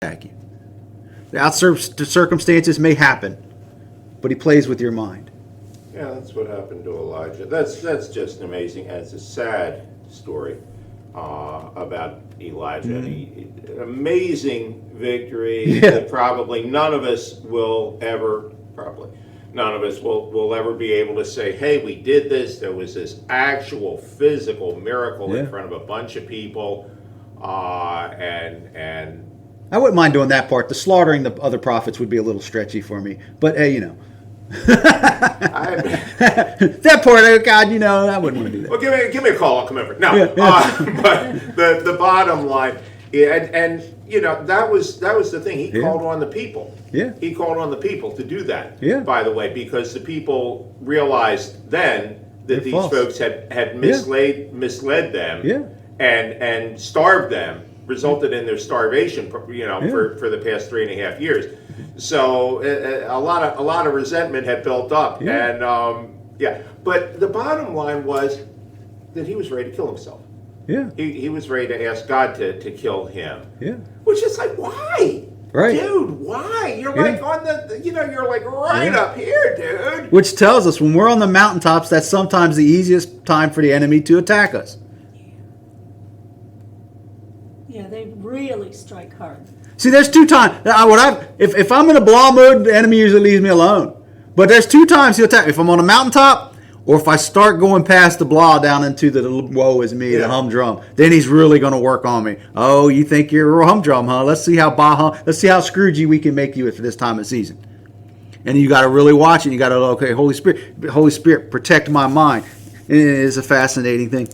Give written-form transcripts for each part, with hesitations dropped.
attack you. The outside circumstances may happen, but he plays with your mind. Yeah, that's what happened to Elijah. That's just amazing. And it's a sad story about Elijah. Mm-hmm. An amazing victory that probably none of us will ever be able to say, hey, we did this. There was this actual physical miracle in front of a bunch of people. And I wouldn't mind doing that part. The slaughtering the other prophets would be a little stretchy for me. But hey, you know. That part, oh God, you know, I wouldn't want to do that. Well, give me a call. I'll come over. No, but the bottom line, and you know, that was the thing. He called on the people. Yeah, he called on the people to do that. Yeah. By the way, because the people realized then that these folks had misled them. Yeah. And starved them, resulted in their starvation. You know, for the past 3.5 years. So a lot of resentment had built up, and But the bottom line was that he was ready to kill himself. Yeah, he was ready to ask God to kill him. Yeah, which is like, why, right, dude? Why? You're like on the, you're like right up here, dude. Which tells us when we're on the mountaintops, that's sometimes the easiest time for the enemy to attack us. Yeah, they really strike hard. See, there's two times. If I'm in a blah mode, the enemy usually leaves me alone. But there's two times he'll attack. If I'm on a mountaintop, or if I start going past the blah down into the woe is me, the humdrum, then he's really going to work on me. Oh, you think you're a humdrum, huh? Let's see how Scroogey we can make you for this time of season. And you got to really watch it. You got to, okay, Holy Spirit, protect my mind. It is a fascinating thing.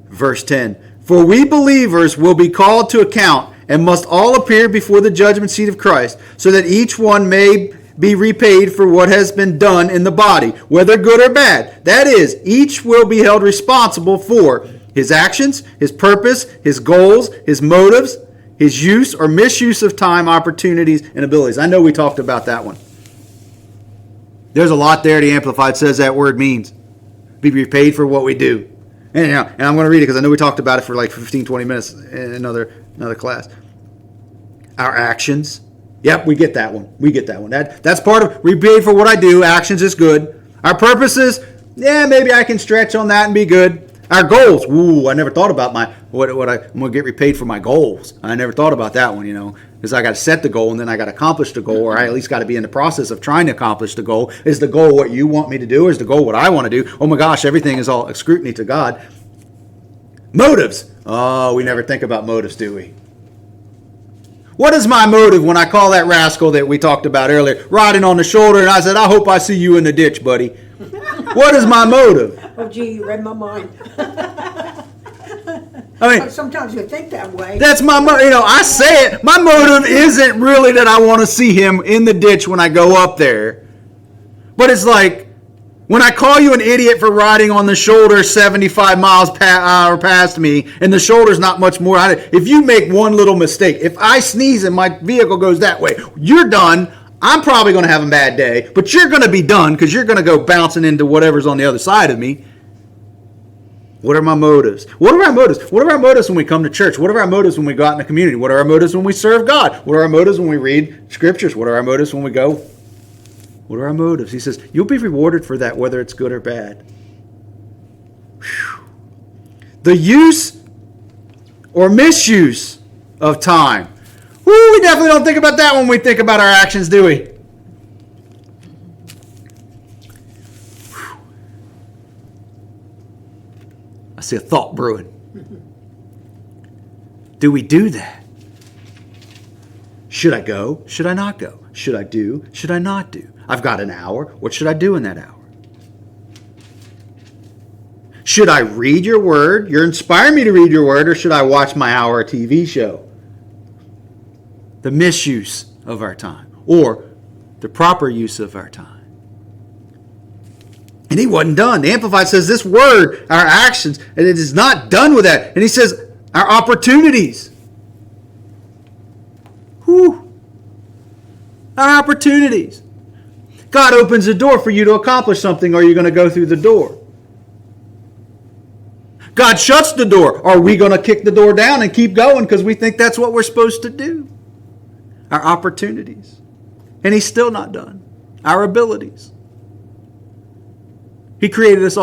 Verse 10. For we believers will be called to account and must all appear before the judgment seat of Christ, so that each one may be repaid for what has been done in the body, whether good or bad. That is, each will be held responsible for his actions, his purpose, his goals, his motives, his use or misuse of time, opportunities, and abilities. I know we talked about that one. There's a lot there the Amplified says that word means. Be repaid for what we do. And I'm going to read it because I know we talked about it for like 15, 20 minutes in another class. Our actions. Yep, we get that one. That's part of repaid for what I do. Actions is good. Our purposes, maybe I can stretch on that and be good. Our goals. Ooh, I never thought about I'm going to get repaid for my goals. I never thought about that one, because I got to set the goal and then I got to accomplish the goal, or I at least got to be in the process of trying to accomplish the goal. Is the goal what you want me to do, or is the goal what I want to do? Oh my gosh, everything is all scrutiny to God. Motives. Oh, we never think about motives, do we? What is my motive when I call that rascal that we talked about earlier riding on the shoulder and I said, I hope I see you in the ditch, buddy? What is my motive? Oh, gee, you read my mind. I mean, sometimes you think that way. That's my motive. I say it. My motive isn't really that I want to see him in the ditch when I go up there. But it's like, when I call you an idiot for riding on the shoulder 75 miles per hour past me, and the shoulder's not much more, if you make one little mistake, if I sneeze and my vehicle goes that way, you're done. I'm probably going to have a bad day, but you're going to be done because you're going to go bouncing into whatever's on the other side of me. What are my motives? What are our motives? What are our motives when we come to church? What are our motives when we go out in the community? What are our motives when we serve God? What are our motives when we read scriptures? What are our motives when we go? What are our motives? He says, you'll be rewarded for that, whether it's good or bad. Whew. The use or misuse of time. Woo, we definitely don't think about that when we think about our actions, do we? Whew. I see a thought brewing. Do we do that? Should I go? Should I not go? Should I do? Should I not do? I've got an hour. What should I do in that hour? Should I read your word? You're inspiring me to read your word, or should I watch my hour TV show? The misuse of our time, or the proper use of our time. And he wasn't done. The Amplified says this word, our actions, and it is not done with that. And he says our opportunities. Whew. Our opportunities. God opens the door for you to accomplish something, or you're going to go through the door. God shuts the door. Are we going to kick the door down and keep going because we think that's what we're supposed to do? our opportunities. And he's still not done. Our abilities. He created us all.